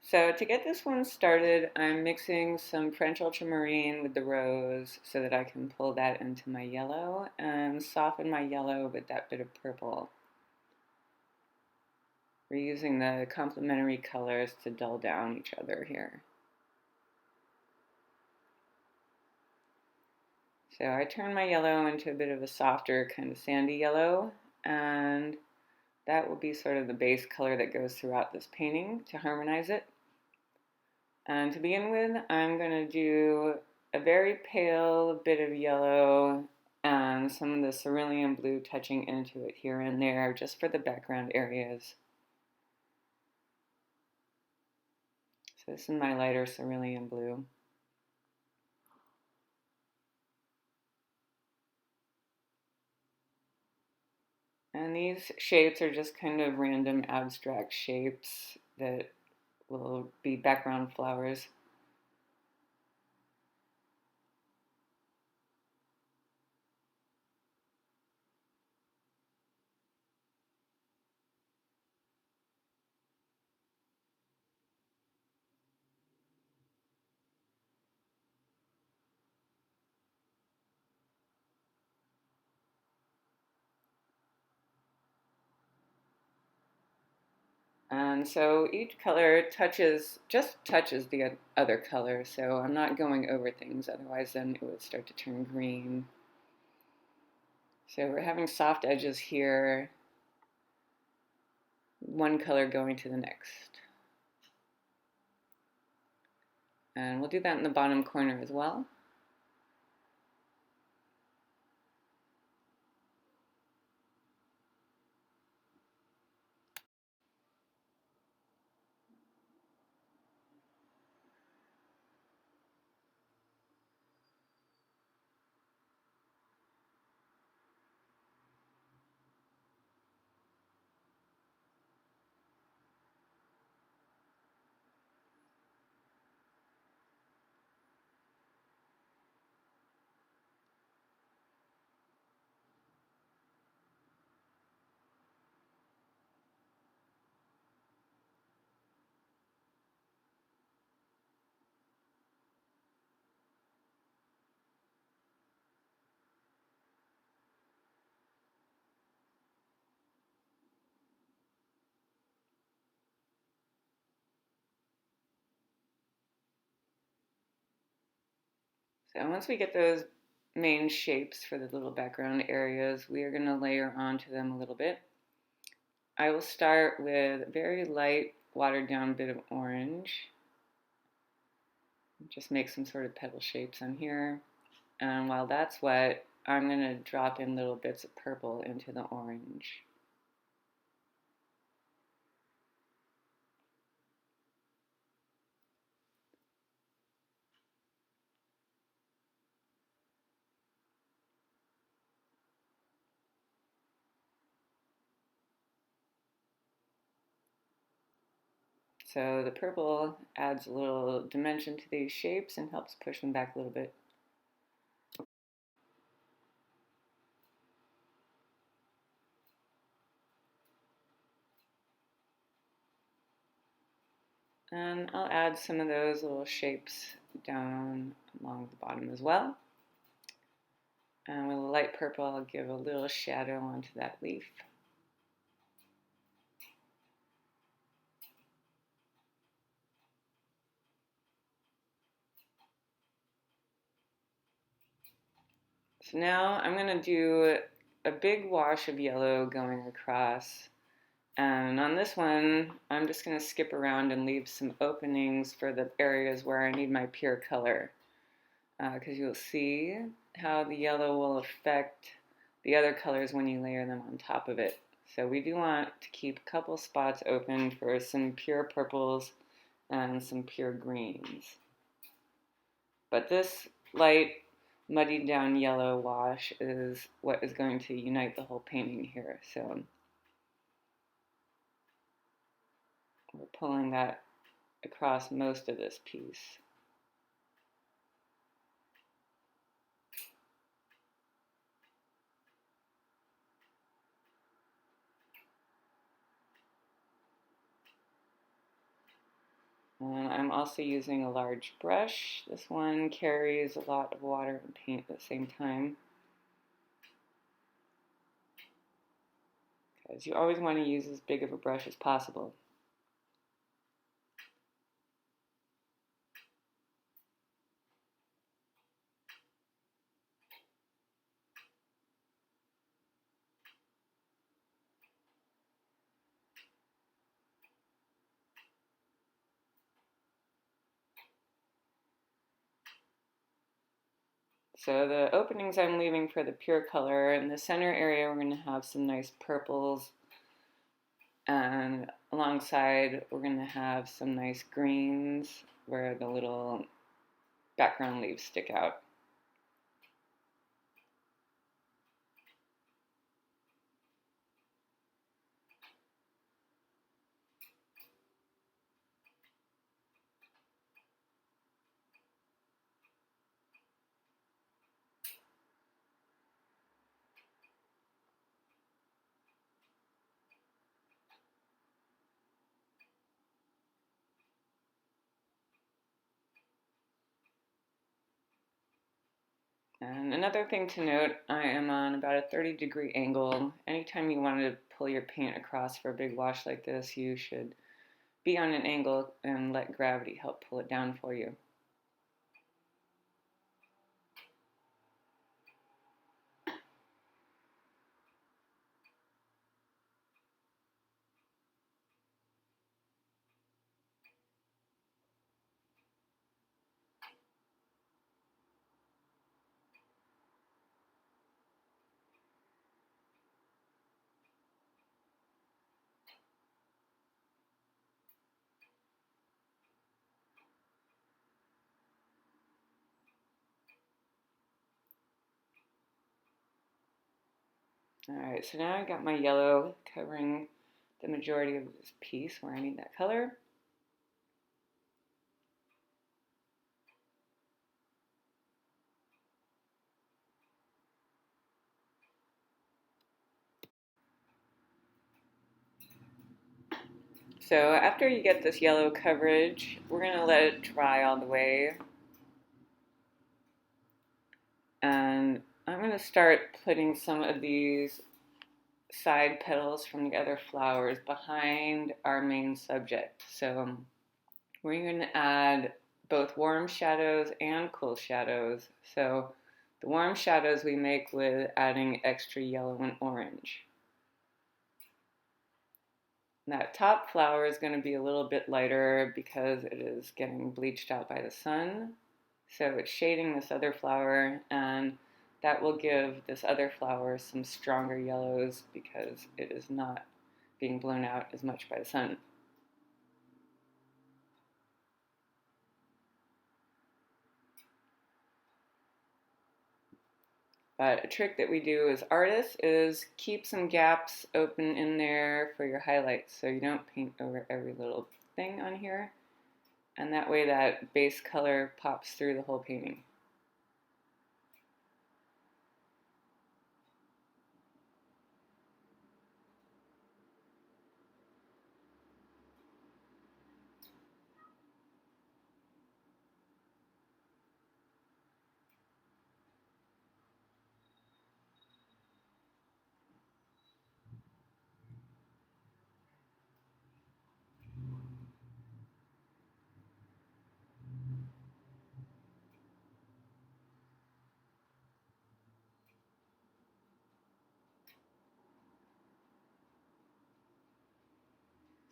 So to get this one started, I'm mixing some French ultramarine with the rose so that I can pull that into my yellow and soften my yellow with that bit of purple. We're using the complementary colors to dull down each other here. So I turn my yellow into a bit of a softer kind of sandy yellow, and that will be sort of the base color that goes throughout this painting to harmonize it. And to begin with, I'm going to do a very pale bit of yellow and some of the cerulean blue touching into it here and there just for the background areas. So this is my lighter cerulean blue. And these shapes are just kind of random abstract shapes that will be background flowers. And so each color just touches the other color, so I'm not going over things, otherwise then it would start to turn green. So we're having soft edges here, one color going to the next. And we'll do that in the bottom corner as well. So once we get those main shapes for the little background areas, we are going to layer onto them a little bit. I will start with a very light watered down bit of orange. Just make some sort of petal shapes on here. And while that's wet, I'm going to drop in little bits of purple into the orange. So the purple adds a little dimension to these shapes and helps push them back a little bit. And I'll add some of those little shapes down along the bottom as well. And with a light purple, I'll give a little shadow onto that leaf. So now I'm going to do a big wash of yellow going across. And on this one, I'm just going to skip around and leave some openings for the areas where I need my pure color. Because you'll see how the yellow will affect the other colors when you layer them on top of it. So we do want to keep a couple spots open for some pure purples and some pure greens. But this light, muddied down yellow wash is what is going to unite the whole painting here. So we're pulling that across most of this piece. And I'm also using a large brush. This one carries a lot of water and paint at the same time, because you always want to use as big of a brush as possible. So the openings I'm leaving for the pure color. In the center area, we're going to have some nice purples, and alongside we're going to have some nice greens where the little background leaves stick out. And another thing to note, I am on about a 30-degree angle. Anytime you want to pull your paint across for a big wash like this, you should be on an angle and let gravity help pull it down for you. Alright, so now I got my yellow covering the majority of this piece where I need that color. So after you get this yellow coverage, we're going to let it dry all the way. And I'm going to start putting some of these side petals from the other flowers behind our main subject. So we're going to add both warm shadows and cool shadows. So the warm shadows we make with adding extra yellow and orange. That top flower is going to be a little bit lighter because it is getting bleached out by the sun. So it's shading this other flower, and that will give this other flower some stronger yellows because it is not being blown out as much by the sun. But a trick that we do as artists is keep some gaps open in there for your highlights so you don't paint over every little thing on here. And that way that base color pops through the whole painting.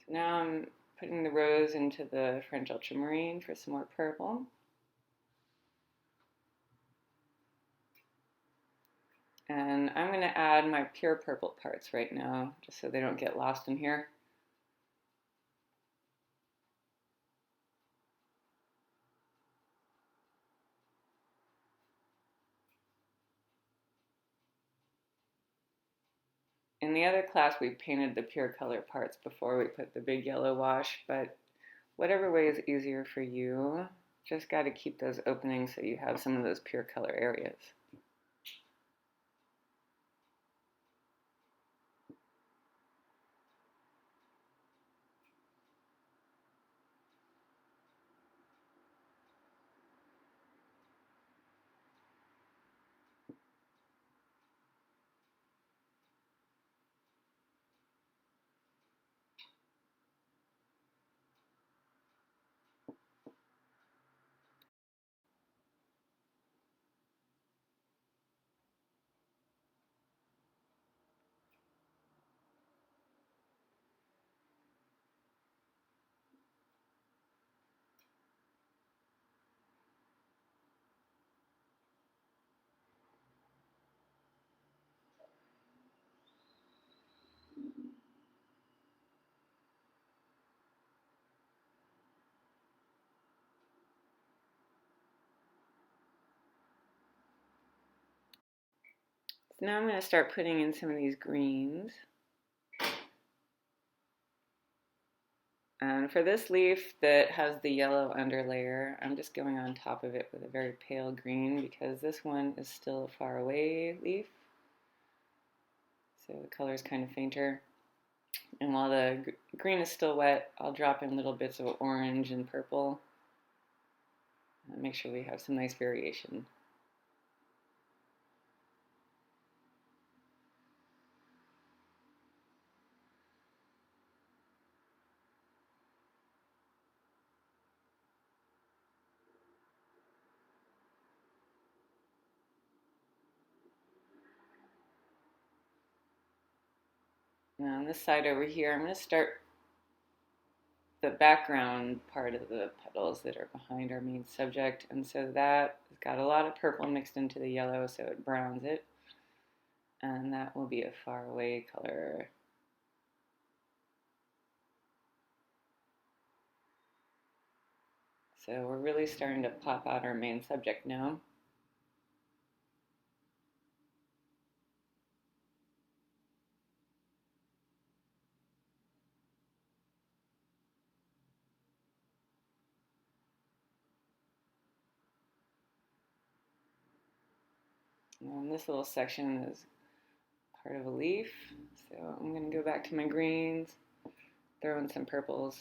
So now I'm putting the rose into the French ultramarine for some more purple. And I'm going to add my pure purple parts right now, just so they don't get lost in here. In the other class, we painted the pure color parts before we put the big yellow wash, but whatever way is easier for you, just got to keep those openings so you have some of those pure color areas. So now I'm going to start putting in some of these greens. And for this leaf that has the yellow underlayer, I'm just going on top of it with a very pale green because this one is still a far away leaf. So the color is kind of fainter. And while the green is still wet, I'll drop in little bits of orange and purple. And make sure we have some nice variation. Now on this side over here, I'm going to start the background part of the petals that are behind our main subject. And so that has got a lot of purple mixed into the yellow, so it browns it. And that will be a far away color. So we're really starting to pop out our main subject now. And this little section is part of a leaf. So I'm going to go back to my greens, throw in some purples.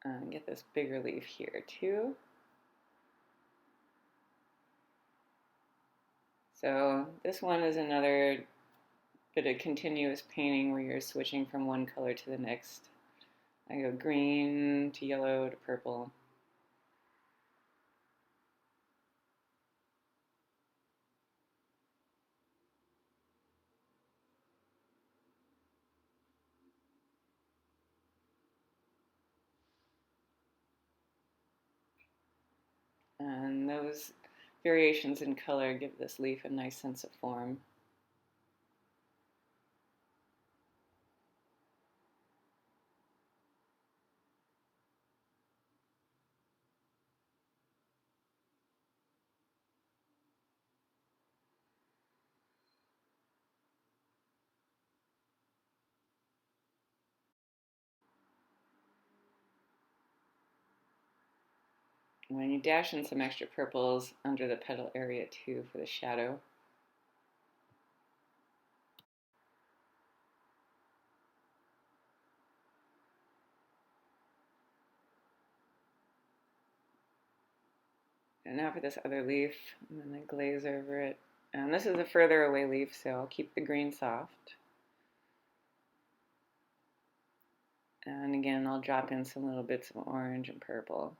And get this bigger leaf here too. So this one is another bit of continuous painting where you're switching from one color to the next. I go green to yellow to purple. And those variations in color give this leaf a nice sense of form. And then you dash in some extra purples under the petal area too for the shadow. And now for this other leaf, I'm going to glaze over it. And this is a further away leaf, so I'll keep the green soft. And again, I'll drop in some little bits of orange and purple.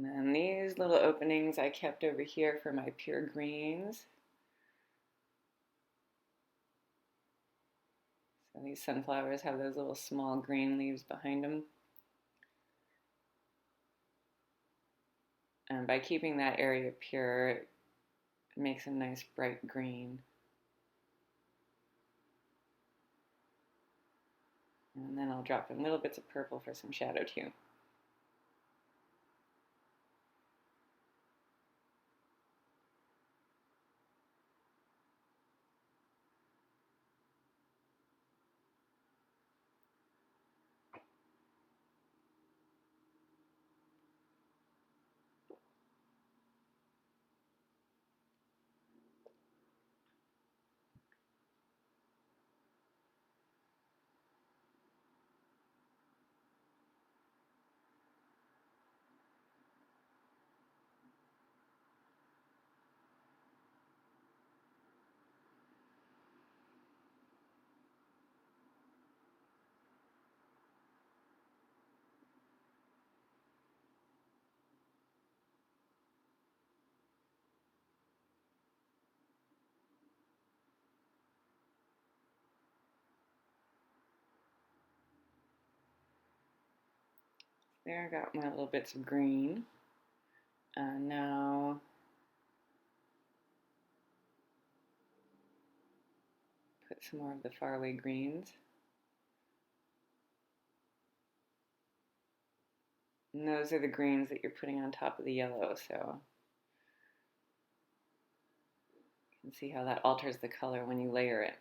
And then these little openings I kept over here for my pure greens. So these sunflowers have those little small green leaves behind them. And by keeping that area pure, it makes a nice bright green. And then I'll drop in little bits of purple for some shadow too. There, I got my little bits of green. And now put some more of the faraway greens. And those are the greens that you're putting on top of the yellow, so you can see how that alters the color when you layer it.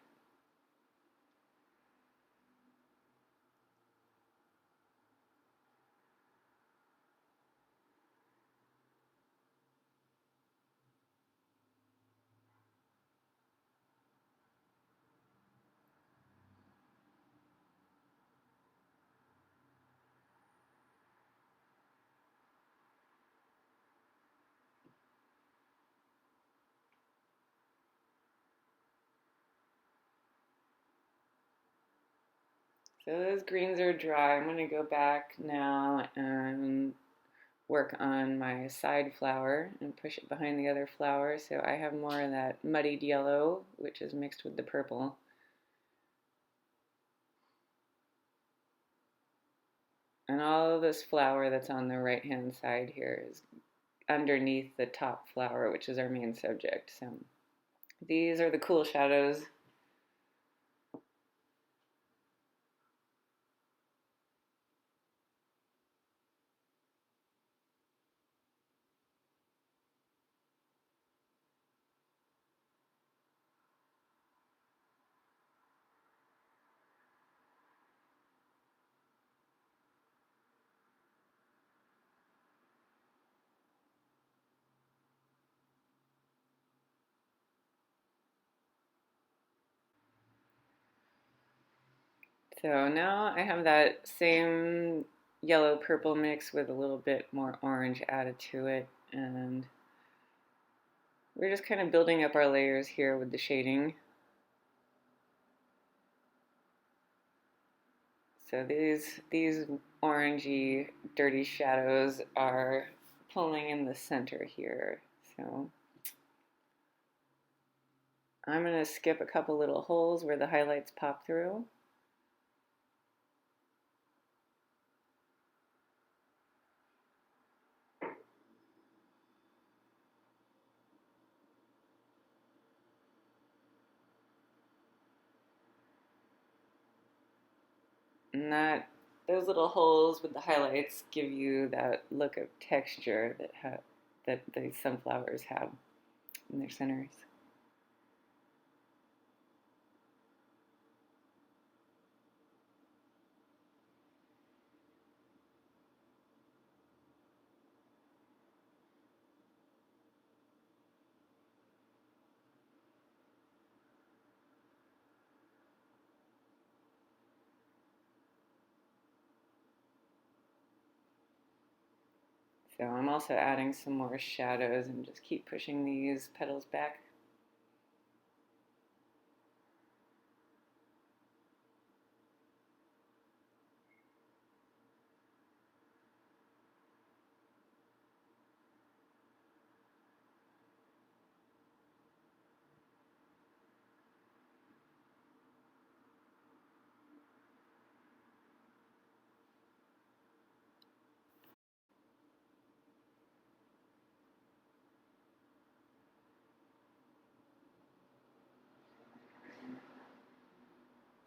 So those greens are dry. I'm going to go back now and work on my side flower and push it behind the other flower so I have more of that muddied yellow, which is mixed with the purple. And all of this flower that's on the right hand side here is underneath the top flower, which is our main subject. So these are the cool shadows. So now I have that same yellow purple mix with a little bit more orange added to it, and we're just kind of building up our layers here with the shading. So these orangey dirty shadows are pulling in the center here. So I'm going to skip a couple little holes where the highlights pop through. And those little holes with the highlights give you that look of texture that the sunflowers have in their centers. So I'm also adding some more shadows and just keep pushing these petals back.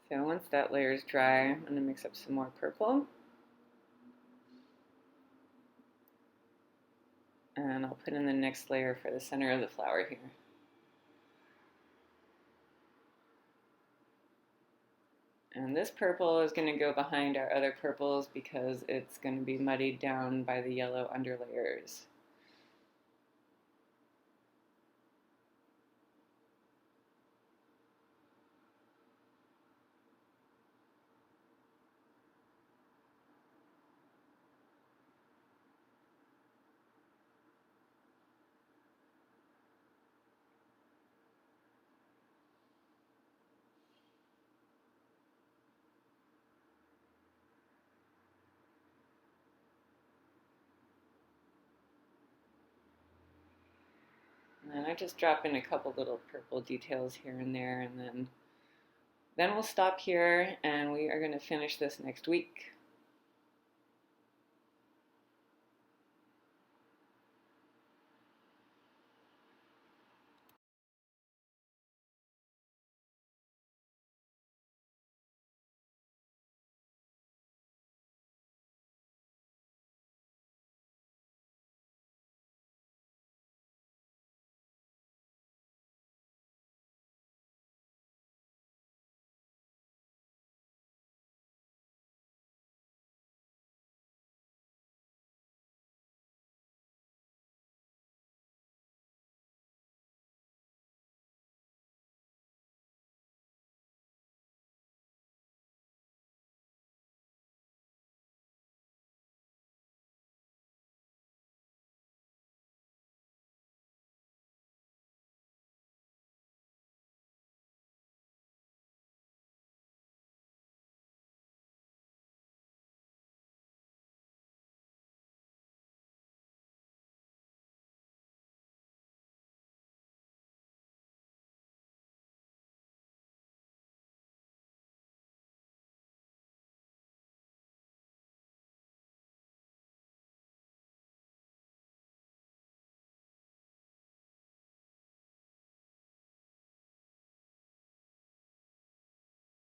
So once that layer is dry, I'm going to mix up some more purple. And I'll put in the next layer for the center of the flower here. And this purple is going to go behind our other purples because it's going to be muddied down by the yellow underlayers. And I just drop in a couple little purple details here and there, and then we'll stop here and we are going to finish this next week.